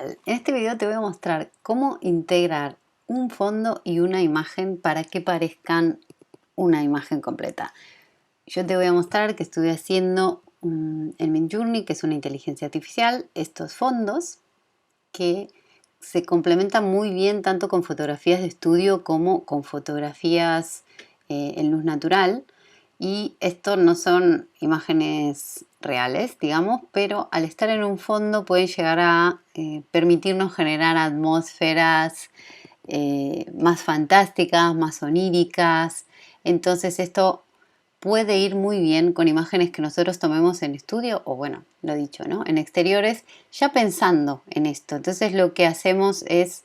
tal? En este video te voy a mostrar cómo integrar un fondo y una imagen para que parezcan una imagen completa. Yo te voy a mostrar que estuve haciendo en Midjourney, que es una inteligencia artificial, estos fondos que se complementan muy bien tanto con fotografías de estudio como con fotografías en luz natural. Y esto no son imágenes reales, digamos, pero al estar en un fondo pueden llegar a permitirnos generar atmósferas más fantásticas, más oníricas. Entonces esto puede ir muy bien con imágenes que nosotros tomemos en estudio o bueno, lo dicho, ¿no? En exteriores, ya pensando en esto. Entonces lo que hacemos es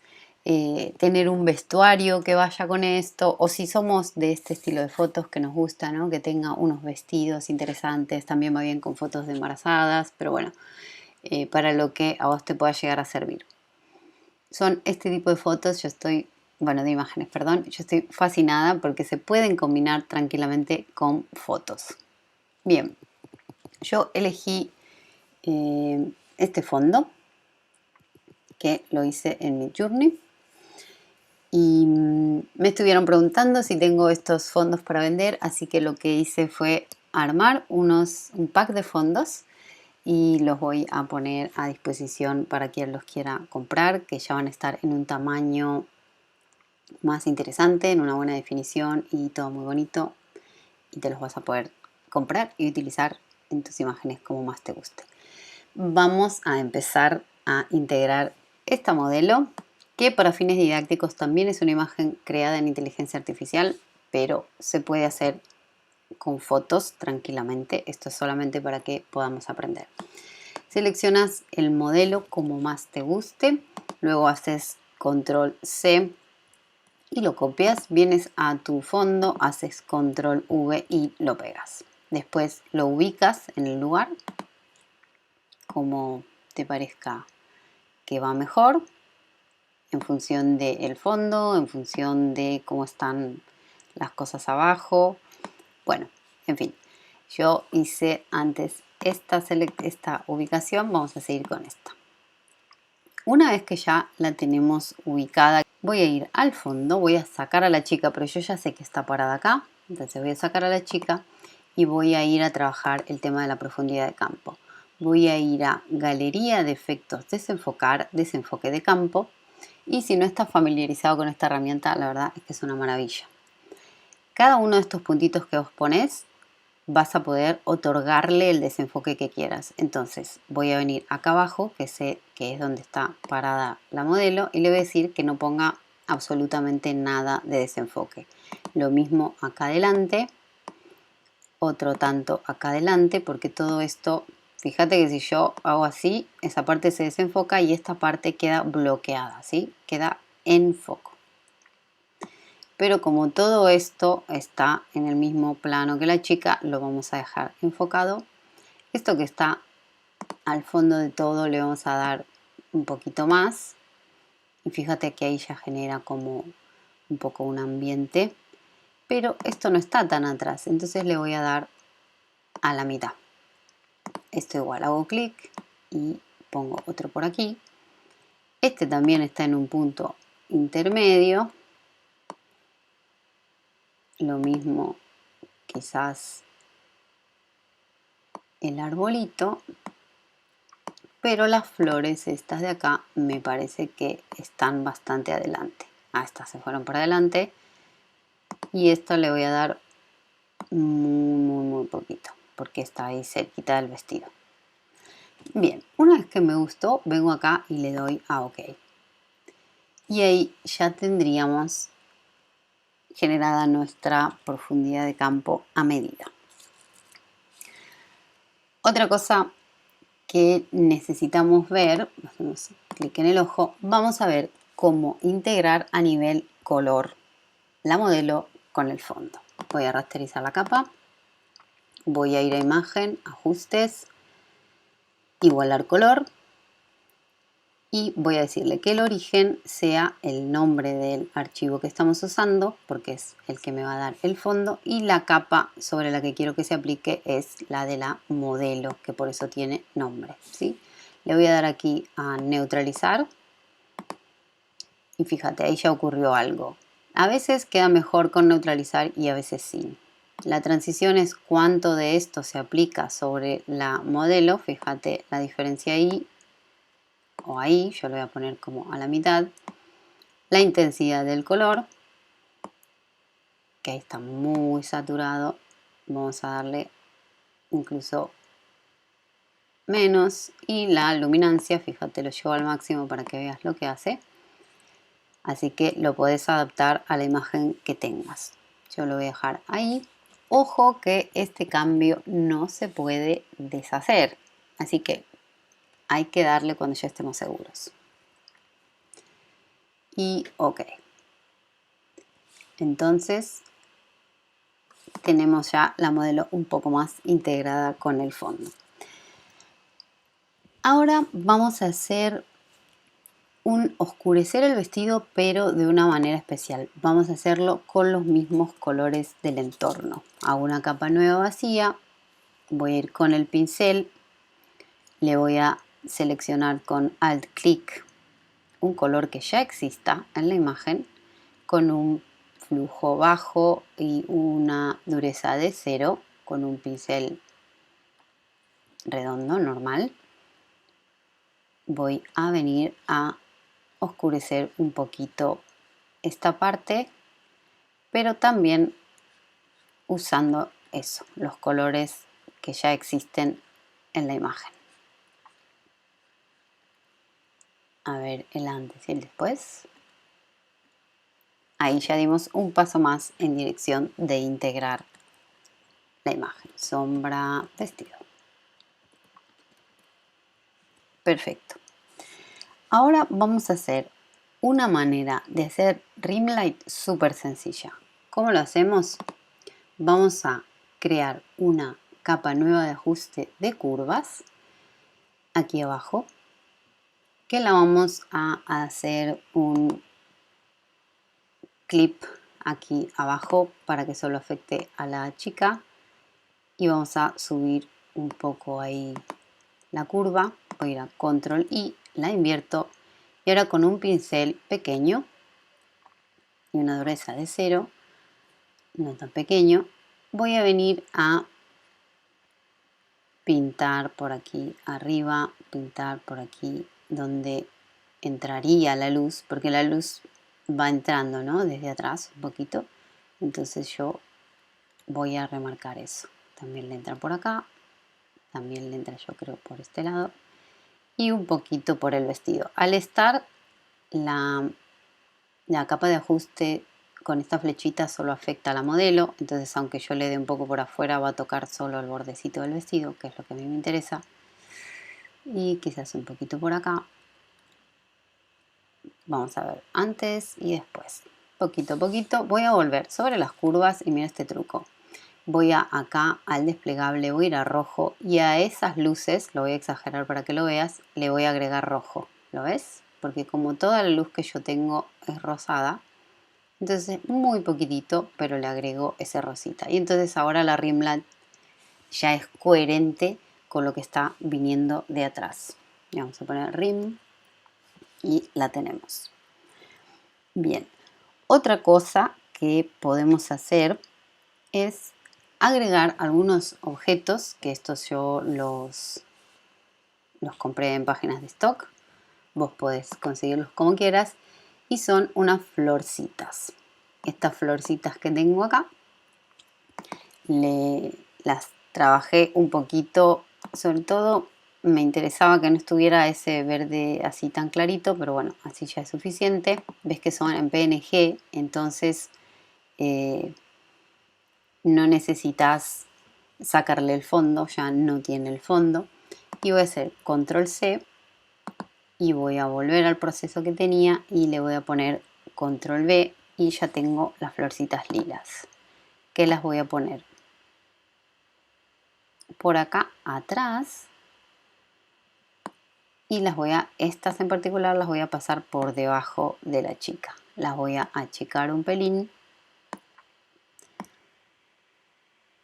tener un vestuario que vaya con esto, o si somos de este estilo de fotos que nos gusta, ¿no? Que tenga unos vestidos interesantes, también va bien con fotos de embarazadas, pero bueno, para lo que a vos te pueda llegar a servir. Son este tipo de fotos, de imágenes, perdón, yo estoy fascinada porque se pueden combinar tranquilamente con fotos. Bien, yo elegí este fondo que lo hice en Midjourney y me estuvieron preguntando si tengo estos fondos para vender, así que lo que hice fue armar un pack de fondos y los voy a poner a disposición para quien los quiera comprar, que ya van a estar en un tamaño más interesante, en una buena definición y todo muy bonito, y te los vas a poder comprar y utilizar en tus imágenes como más te guste. Vamos a empezar a integrar esta modelo, que para fines didácticos también es una imagen creada en inteligencia artificial, pero se puede hacer con fotos tranquilamente. Esto es solamente para que podamos aprender. Seleccionas el modelo como más te guste, luego haces control C y lo copias, vienes a tu fondo, haces control V y lo pegas. Después lo ubicas en el lugar como te parezca que va mejor, en función del fondo, en función de cómo están las cosas abajo. Bueno, en fin, yo hice antes esta ubicación, vamos a seguir con esta. Una vez que ya la tenemos ubicada, voy a ir al fondo, voy a sacar a la chica, pero yo ya sé que está parada acá, entonces voy a sacar a la chica y voy a ir a trabajar el tema de la profundidad de campo. Voy a ir a Galería de Efectos, Desenfocar, Desenfoque de Campo, y si no estás familiarizado con esta herramienta, la verdad es que es una maravilla. Cada uno de estos puntitos que vos ponés, vas a poder otorgarle el desenfoque que quieras. Entonces voy a venir acá abajo, que sé que es donde está parada la modelo, y le voy a decir que no ponga absolutamente nada de desenfoque. Lo mismo acá adelante, otro tanto acá adelante, porque todo esto, fíjate que si yo hago así, esa parte se desenfoca y esta parte queda bloqueada, ¿sí? Queda en foco. Pero como todo esto está en el mismo plano que la chica, lo vamos a dejar enfocado. Esto que está al fondo de todo le vamos a dar un poquito más. Y fíjate que ahí ya genera como un poco un ambiente. Pero esto no está tan atrás, entonces le voy a dar a la mitad. Esto igual, hago clic y pongo otro por aquí. Este también está en un punto intermedio. Lo mismo quizás el arbolito, pero las flores estas de acá me parece que están bastante adelante. Estas se fueron para adelante y esto le voy a dar muy poquito porque está ahí cerquita del vestido. Bien, una vez que me gustó, vengo acá y le doy a OK. Y ahí ya tendríamos generada nuestra profundidad de campo a medida. Otra cosa que necesitamos ver, hacemos clic en el ojo, vamos a ver cómo integrar a nivel color la modelo con el fondo. Voy a rasterizar la capa, voy a ir a imagen, ajustes, igualar color y voy a decirle que el origen sea el nombre del archivo que estamos usando porque es el que me va a dar el fondo, y la capa sobre la que quiero que se aplique es la de la modelo, que por eso tiene nombre, ¿sí? Le voy a dar aquí a neutralizar y fíjate, ahí ya ocurrió algo. A veces queda mejor con neutralizar y a veces sin. La transición es cuánto de esto se aplica sobre la modelo. Fíjate la diferencia ahí o ahí, yo lo voy a poner como a la mitad. La intensidad del color, que ahí está muy saturado. Vamos a darle incluso menos. Y la luminancia, fíjate, lo llevo al máximo para que veas lo que hace. Así que lo podés adaptar a la imagen que tengas. Yo lo voy a dejar ahí. Ojo que este cambio no se puede deshacer. Así que hay que darle cuando ya estemos seguros. Y ok. Entonces tenemos ya la modelo un poco más integrada con el fondo. Ahora vamos a hacer un oscurecer el vestido, pero de una manera especial. Vamos a hacerlo con los mismos colores del entorno. Hago una capa nueva vacía, voy a ir con el pincel, le voy a seleccionar con Alt Clic un color que ya exista en la imagen con un flujo bajo y una dureza de 0 con un pincel redondo normal. Voy a venir a oscurecer un poquito esta parte, pero también usando eso, los colores que ya existen en la imagen. A ver el antes y el después. Ahí ya dimos un paso más en dirección de integrar la imagen. Sombra, vestido. Perfecto. Ahora vamos a hacer una manera de hacer rim light súper sencilla. ¿Cómo lo hacemos? Vamos a crear una capa nueva de ajuste de curvas aquí abajo, que la vamos a hacer un clip aquí abajo para que solo afecte a la chica, y vamos a subir un poco ahí la curva. Voy a ir a control y la invierto, y ahora con un pincel pequeño y una dureza de 0, no tan pequeño, voy a venir a pintar por aquí arriba, pintar por aquí donde entraría la luz, porque la luz va entrando, ¿no?, desde atrás un poquito. Entonces yo voy a remarcar eso. También le entra por acá, también le entra, yo creo, por este lado, y un poquito por el vestido. Al estar la capa de ajuste con esta flechita solo afecta a la modelo, entonces aunque yo le dé un poco por afuera va a tocar solo el bordecito del vestido, que es lo que a mí me interesa, y quizás un poquito por acá. Vamos a ver antes y después, poquito a poquito. Voy a volver sobre las curvas y mira este truco. Voy a acá al desplegable, voy a ir a rojo, y a esas luces, lo voy a exagerar para que lo veas, le voy a agregar rojo. ¿Lo ves? Porque como toda la luz que yo tengo es rosada, entonces muy poquitito, pero le agrego ese rosita. Y entonces ahora la rim light ya es coherente con lo que está viniendo de atrás. Y vamos a poner rim y la tenemos. Bien, otra cosa que podemos hacer es agregar algunos objetos, que estos yo los compré en páginas de stock. Vos podés conseguirlos como quieras, y son unas florcitas. Estas florcitas que tengo acá, las trabajé un poquito, sobre todo me interesaba que no estuviera ese verde así tan clarito, pero bueno, así ya es suficiente. Ves que son en PNG, entonces no necesitas sacarle el fondo, ya no tiene el fondo. Y voy a hacer control C y voy a volver al proceso que tenía y le voy a poner control V, y ya tengo las florcitas lilas, que las voy a poner por acá atrás, y estas en particular las voy a pasar por debajo de la chica. Las voy a achicar un pelín,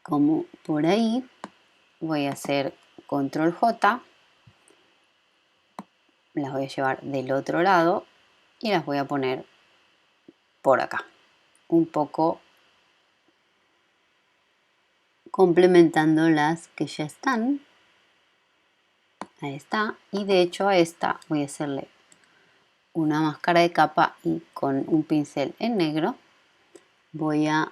como por ahí. Voy a hacer control J las voy a llevar del otro lado y las voy a poner por acá, un poco complementando las que ya están. Ahí está. Y de hecho a esta voy a hacerle una máscara de capa y con un pincel en negro voy a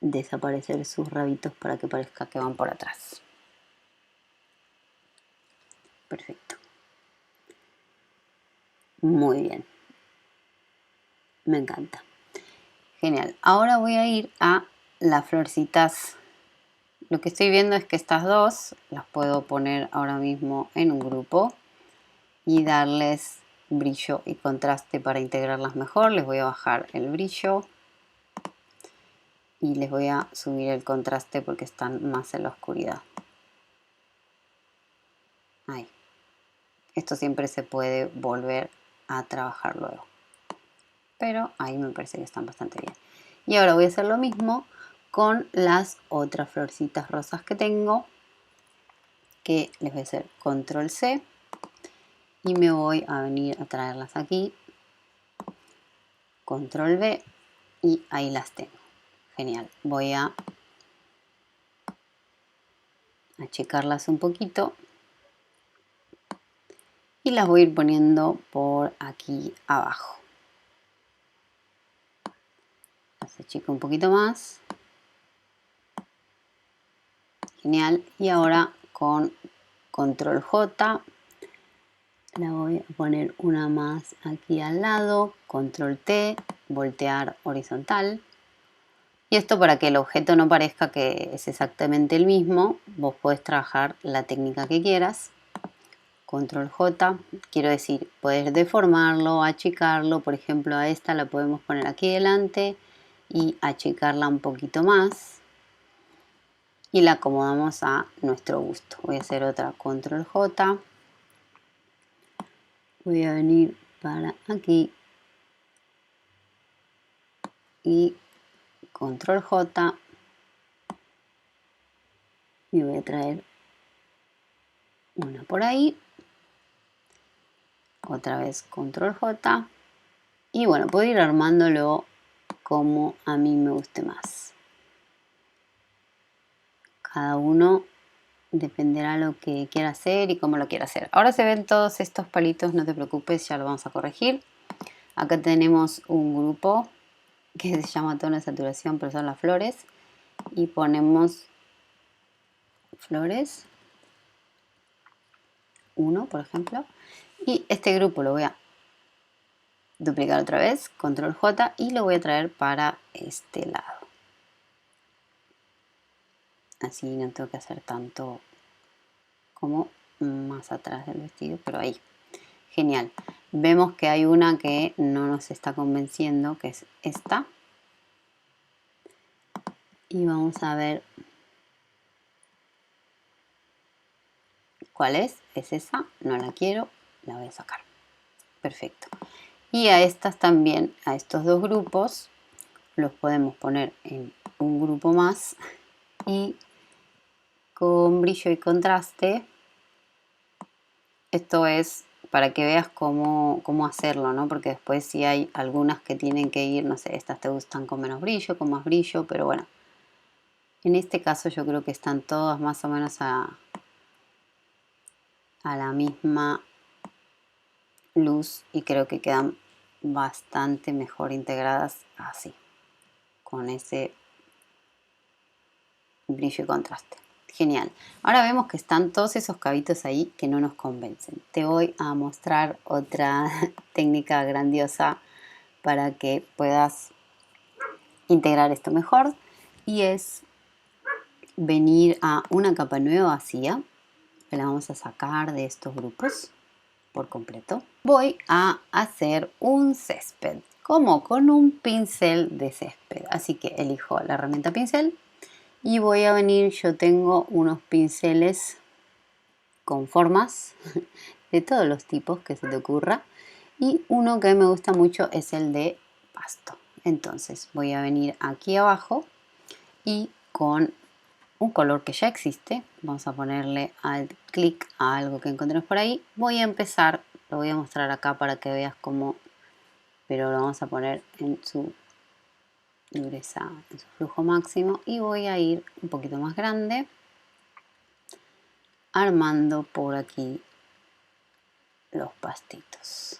desaparecer sus rabitos para que parezca que van por atrás. Perfecto. Muy bien. Me encanta. Genial. Ahora voy a ir a las florcitas. Lo que estoy viendo es que estas dos las puedo poner ahora mismo en un grupo y darles brillo y contraste para integrarlas mejor. Les voy a bajar el brillo y les voy a subir el contraste porque están más en la oscuridad. Ahí. Esto siempre se puede volver a trabajar luego, pero ahí me parece que están bastante bien. Y ahora voy a hacer lo mismo con las otras florcitas rosas que tengo, que les voy a hacer control C y me voy a venir a traerlas aquí, control V, y ahí las tengo. Genial. Voy a achicarlas un poquito y las voy a ir poniendo por aquí abajo. Las achico un poquito más. Genial. Y ahora con control J la voy a poner una más aquí al lado, control T, voltear horizontal. Y esto para que el objeto no parezca que es exactamente el mismo, vos podés trabajar la técnica que quieras. Control J, quiero decir, podés deformarlo, achicarlo. Por ejemplo, a esta la podemos poner aquí delante y achicarla un poquito más. Y la acomodamos a nuestro gusto. Voy a hacer otra control J. Voy a venir para aquí y control J y voy a traer una por ahí, otra vez control J y bueno, puedo ir armándolo como a mí me guste más. Cada uno dependerá lo que quiera hacer y cómo lo quiera hacer. Ahora se ven todos estos palitos, no te preocupes, ya lo vamos a corregir. Acá tenemos un grupo que se llama tono de saturación, pero son las flores, y ponemos flores 1, por ejemplo, y este grupo lo voy a duplicar otra vez, control J, y lo voy a traer para este lado. Así no tengo que hacer tanto como más atrás del vestido, pero ahí. Genial. Vemos que hay una que no nos está convenciendo, que es esta. Y vamos a ver cuál es. Es esa, no la quiero, la voy a sacar. Perfecto. Y a estas también, a estos dos grupos, los podemos poner en un grupo más y con brillo y contraste. Esto es para que veas cómo hacerlo, ¿no? Porque después sí hay algunas que tienen que ir, no sé, estas te gustan con menos brillo, con más brillo, pero bueno. En este caso yo creo que están todas más o menos a la misma luz y creo que quedan bastante mejor integradas así, con ese brillo y contraste. Genial. Ahora vemos que están todos esos cabitos ahí que no nos convencen. Te voy a mostrar otra técnica grandiosa para que puedas integrar esto mejor y es venir a una capa nueva vacía, que la vamos a sacar de estos grupos por completo. Voy a hacer un césped, como con un pincel de césped, así que elijo la herramienta pincel y voy a venir, yo tengo unos pinceles con formas de todos los tipos que se te ocurra y uno que me gusta mucho es el de pasto. Entonces voy a venir aquí abajo y con un color que ya existe, vamos a ponerle al clic a algo que encontremos por ahí, voy a empezar lo voy a mostrar acá para que veas cómo, pero lo vamos a poner en su dureza, en su flujo máximo, y voy a ir un poquito más grande, armando por aquí los pastitos.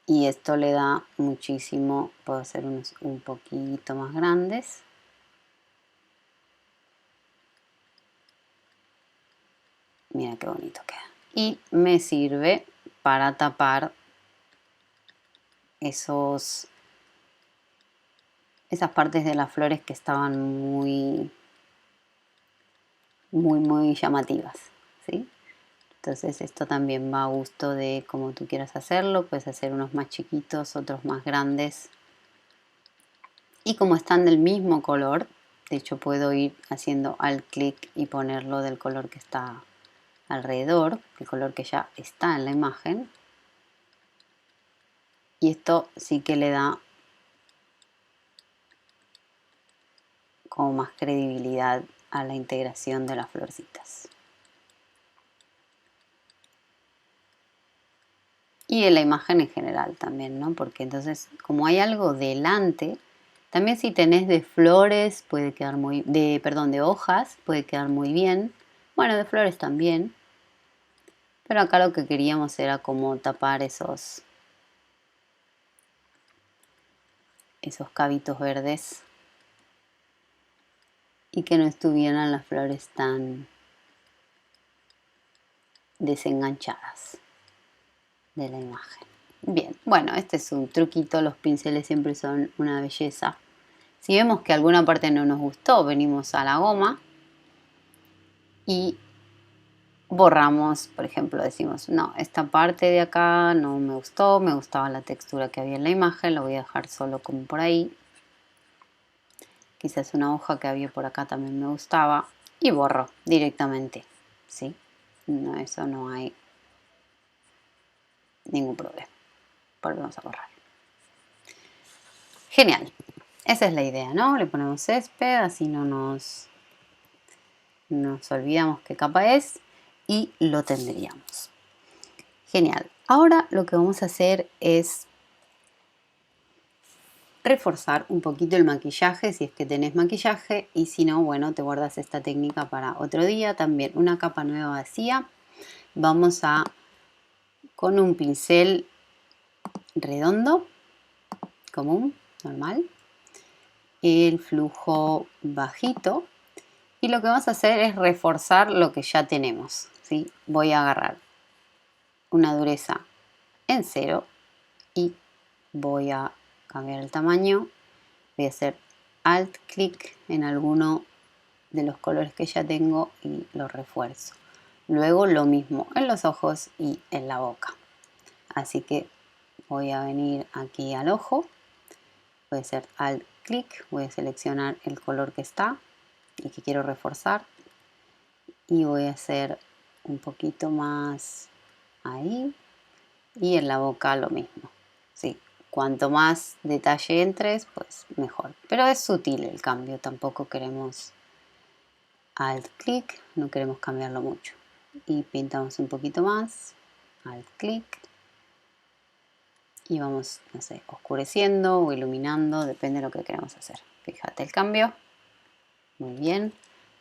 Y esto le da muchísimo, puedo hacer unos un poquito más grandes. Mira qué bonito queda. Y me sirve para tapar esas partes de las flores que estaban muy llamativas, ¿sí? Entonces esto también va a gusto de cómo tú quieras hacerlo. Puedes hacer unos más chiquitos, otros más grandes. Y como están del mismo color, de hecho puedo ir haciendo alt clic y ponerlo del color que está alrededor, el color que ya está en la imagen. Y esto sí que le da como más credibilidad a la integración de las florcitas. Y en la imagen en general también, ¿no? Porque entonces, como hay algo delante, también si tenés de flores puede quedar de hojas puede quedar muy bien. Bueno, de flores también. Pero acá lo que queríamos era como tapar esos cabitos verdes y que no estuvieran las flores tan desenganchadas de la imagen. Bien, bueno, este es un truquito, los pinceles siempre son una belleza. Si vemos que alguna parte no nos gustó, venimos a la goma y borramos, por ejemplo, decimos, no, esta parte de acá no me gustó, me gustaba la textura que había en la imagen, lo voy a dejar solo como por ahí. Quizás una hoja que había por acá también me gustaba y borro directamente, ¿sí? No, eso no hay ningún problema. Volvemos a borrar. Genial. Esa es la idea, ¿no? Le ponemos césped, así no nos olvidamos qué capa es y lo tendríamos. Genial. Ahora lo que vamos a hacer es reforzar un poquito el maquillaje si es que tenés maquillaje, y si no, bueno, te guardas esta técnica para otro día. También una capa nueva vacía. Vamos a, con un pincel redondo, común, normal, el flujo bajito, y lo que vamos a hacer es reforzar lo que ya tenemos, ¿sí? Voy a agarrar una dureza en 0 y voy a cambiar el tamaño. Voy a hacer alt clic en alguno de los colores que ya tengo y lo refuerzo. Luego lo mismo en los ojos y en la boca. Así que voy a venir aquí al ojo, voy a hacer alt clic, voy a seleccionar el color que está y que quiero reforzar, y voy a hacer un poquito más ahí, y en la boca lo mismo, ¿sí? Cuanto más detalle entres, pues mejor. Pero es sutil el cambio, tampoco queremos alt clic, no queremos cambiarlo mucho. Y pintamos un poquito más, alt clic, y vamos, no sé, oscureciendo o iluminando, depende de lo que queramos hacer. Fíjate el cambio. Muy bien,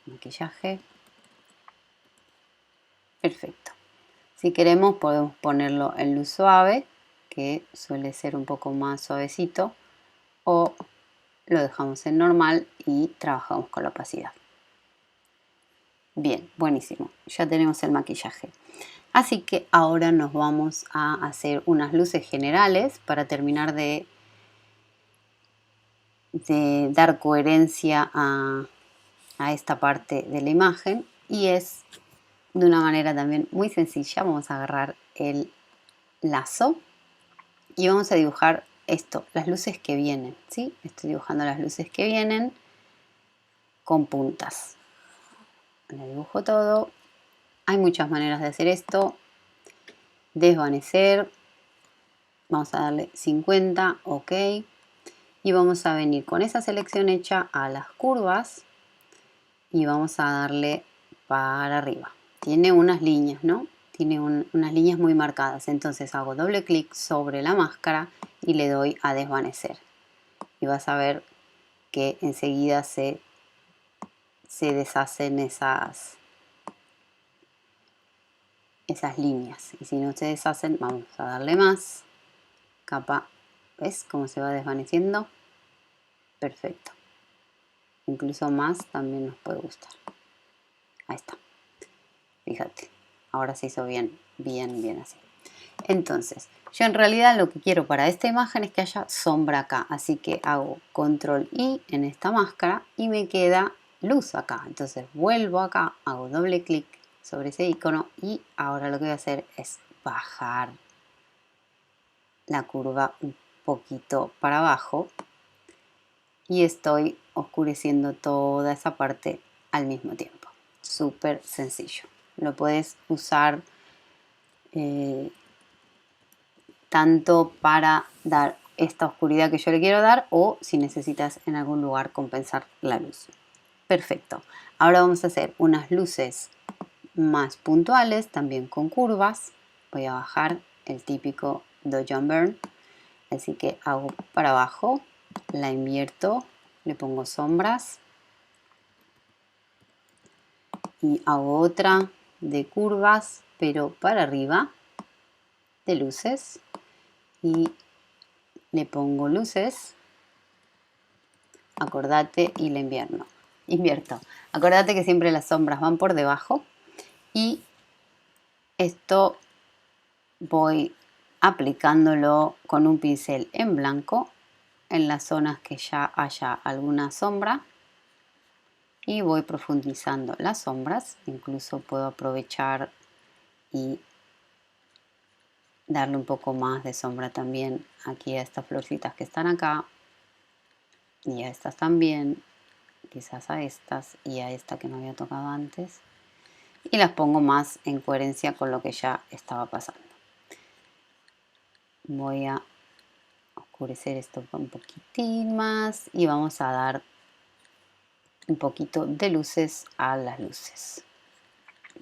maquillaje. Perfecto. Si queremos podemos ponerlo en luz suave, que suele ser un poco más suavecito, o lo dejamos en normal y trabajamos con la opacidad. Bien, buenísimo. Ya tenemos el maquillaje. Así que ahora nos vamos a hacer unas luces generales para terminar de dar coherencia a esta parte de la imagen, y es de una manera también muy sencilla. Vamos a agarrar el lazo y vamos a dibujar esto, las luces que vienen, ¿sí? Estoy dibujando las luces que vienen con puntas. Lo dibujo todo. Hay muchas maneras de hacer esto. Desvanecer. Vamos a darle 50, ok. Y vamos a venir con esa selección hecha a las curvas y vamos a darle para arriba. tiene unas líneas, ¿no? Tiene unas líneas muy marcadas. Entonces hago doble clic sobre la máscara y le doy a desvanecer. Y vas a ver que enseguida se deshacen esas líneas. Y si no se deshacen, vamos a darle más. Capa, ¿ves cómo se va desvaneciendo? Perfecto. Incluso más también nos puede gustar. Ahí está. Fíjate. Ahora se hizo bien así. Entonces, yo en realidad lo que quiero para esta imagen es que haya sombra acá. Así que hago control I en esta máscara y me queda luz acá. Entonces vuelvo acá, hago doble clic sobre ese icono y ahora lo que voy a hacer es bajar la curva un poquito para abajo y estoy oscureciendo toda esa parte al mismo tiempo. Súper sencillo. Lo puedes usar tanto para dar esta oscuridad que yo le quiero dar o si necesitas en algún lugar compensar la luz. Perfecto. Ahora vamos a hacer unas luces más puntuales, también con curvas. Voy a bajar el típico Dodge and Burn. Así que hago para abajo, la invierto, le pongo sombras y hago otra de curvas, pero para arriba, de luces. Y le pongo luces, acordate, y la invierto. Acordate que siempre las sombras van por debajo y esto voy aplicándolo con un pincel en blanco en las zonas que ya haya alguna sombra y voy profundizando las sombras. Incluso puedo aprovechar y darle un poco más de sombra también aquí a estas florcitas que están acá y a estas también, quizás a estas y a esta que no había tocado antes, y las pongo más en coherencia con lo que ya estaba pasando. Voy a oscurecer esto un poquitín más y vamos a dar un poquito de luces a las luces.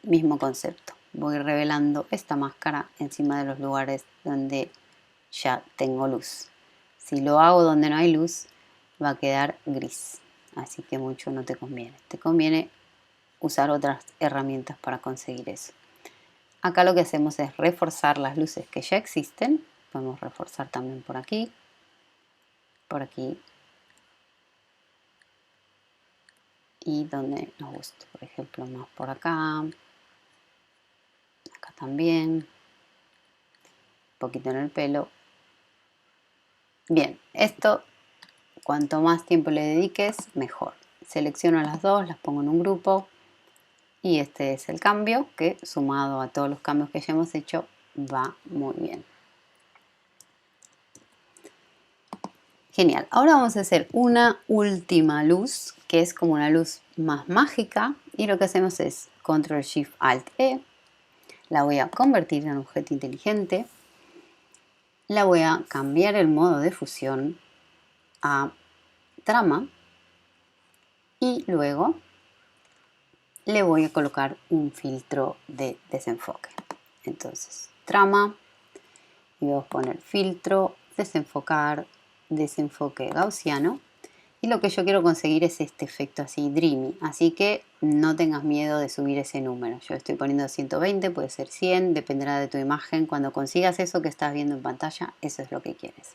Mismo concepto, voy revelando esta máscara encima de los lugares donde ya tengo luz. Si lo hago donde no hay luz, va a quedar gris, así que mucho no te conviene. Te conviene usar otras herramientas para conseguir eso. Acá lo que hacemos es reforzar las luces que ya existen. Podemos reforzar también por aquí y donde nos guste. Por ejemplo, más por acá, acá también, un poquito en el pelo. Bien, esto cuanto más tiempo le dediques, mejor. Selecciono las dos, las pongo en un grupo y este es el cambio que, sumado a todos los cambios que ya hemos hecho, va muy bien. Genial. Ahora vamos a hacer una última luz, que es como una luz más mágica. Y lo que hacemos es Control Shift Alt E. La voy a convertir en objeto inteligente. La voy a cambiar el modo de fusión a trama. Y luego le voy a colocar un filtro de desenfoque. Entonces, trama. Y voy a poner filtro, desenfocar, desenfoque gaussiano. Y lo que yo quiero conseguir es este efecto así dreamy. Así que no tengas miedo de subir ese número. Yo estoy poniendo 120, puede ser 100, dependerá de tu imagen. Cuando consigas eso que estás viendo en pantalla, eso es lo que quieres.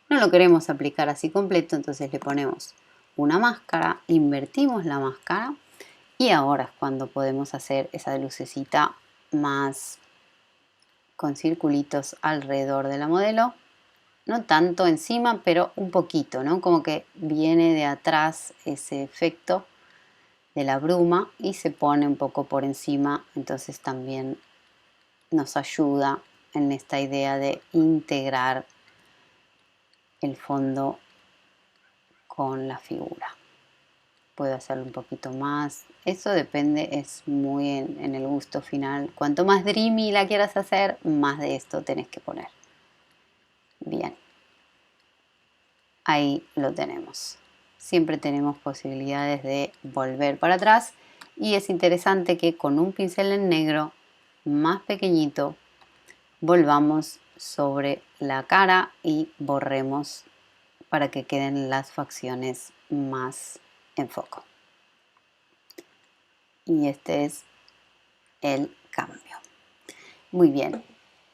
No lo queremos aplicar así completo, entonces le ponemos una máscara, invertimos la máscara y ahora es cuando podemos hacer esa lucecita más con circulitos alrededor de la modelo. No tanto encima, pero un poquito, ¿no? Como que viene de atrás ese efecto de la bruma y se pone un poco por encima, entonces también nos ayuda en esta idea de integrar el fondo con la figura. Puedo hacerlo un poquito más, eso depende, es muy en el gusto final. Cuanto más dreamy la quieras hacer, más de esto tenés que poner. Bien. Ahí lo tenemos. Siempre tenemos posibilidades de volver para atrás Y es interesante que con un pincel en negro más pequeñito volvamos sobre la cara y borremos para que queden las facciones más en foco. Y este es el cambio. Muy bien.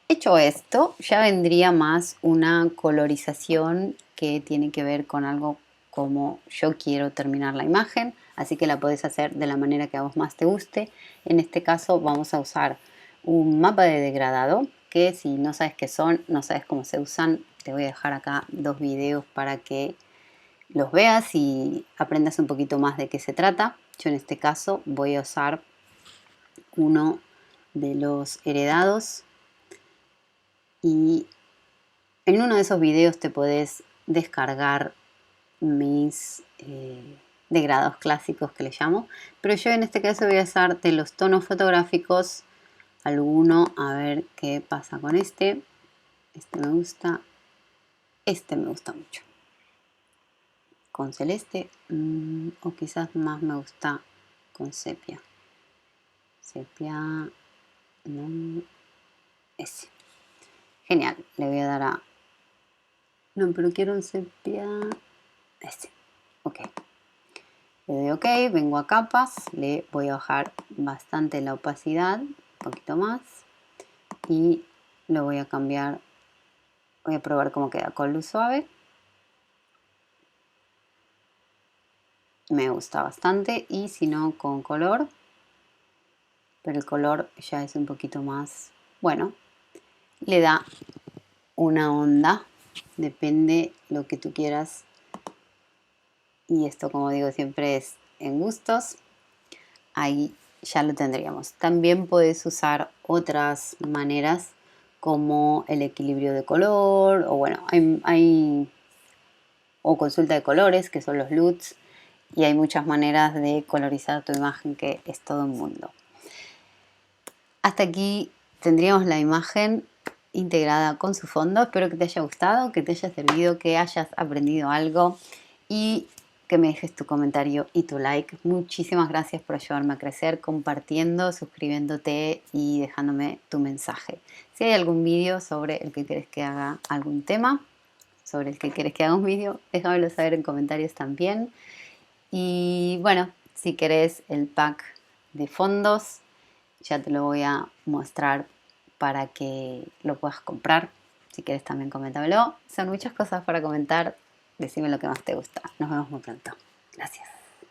Hecho esto, ya vendría más una colorización que tiene que ver con algo como yo quiero terminar la imagen, así que la podés hacer de la manera que a vos más te guste. En este caso vamos a usar un mapa de degradado, que si no sabes qué son, no sabes cómo se usan, te voy a dejar acá 2 videos para que los veas y aprendas un poquito más de qué se trata. Yo en este caso voy a usar uno de los heredados y en uno de esos videos te podés descargar mis degrados clásicos que le llamo, pero yo en este caso voy a usar de los tonos fotográficos alguno, a ver qué pasa con este. Este me gusta, este me gusta mucho. Con celeste o quizás más me gusta con sepia. Sepia, no, ese. Genial, le voy a dar a... No, pero quiero un sepia... Ese, ok. Le doy ok, vengo a capas, le voy a bajar bastante la opacidad, un poquito más. Y lo voy a cambiar, voy a probar cómo queda con luz suave. Me gusta bastante y si no con color, pero el color ya es un poquito más, bueno, le da una onda, depende lo que tú quieras. Y esto, como digo, siempre es en gustos. Ahí ya lo tendríamos. También puedes usar otras maneras como el equilibrio de color o bueno, o consulta de colores que son los LUTs y hay muchas maneras de colorizar tu imagen que es todo un mundo. Hasta aquí tendríamos la imagen integrada con su fondo. Espero que te haya gustado, que te haya servido, que hayas aprendido algo y que me dejes tu comentario y tu like. Muchísimas gracias por ayudarme a crecer, compartiendo, suscribiéndote y dejándome tu mensaje. Si hay algún vídeo sobre el que quieres que haga algún tema, sobre el que quieres que haga un vídeo, déjamelo saber en comentarios también. Y bueno, si querés el pack de fondos, ya te lo voy a mostrar para que lo puedas comprar. Si quieres también coméntamelo. Son muchas cosas para comentar. Decime lo que más te gusta. Nos vemos muy pronto. Gracias.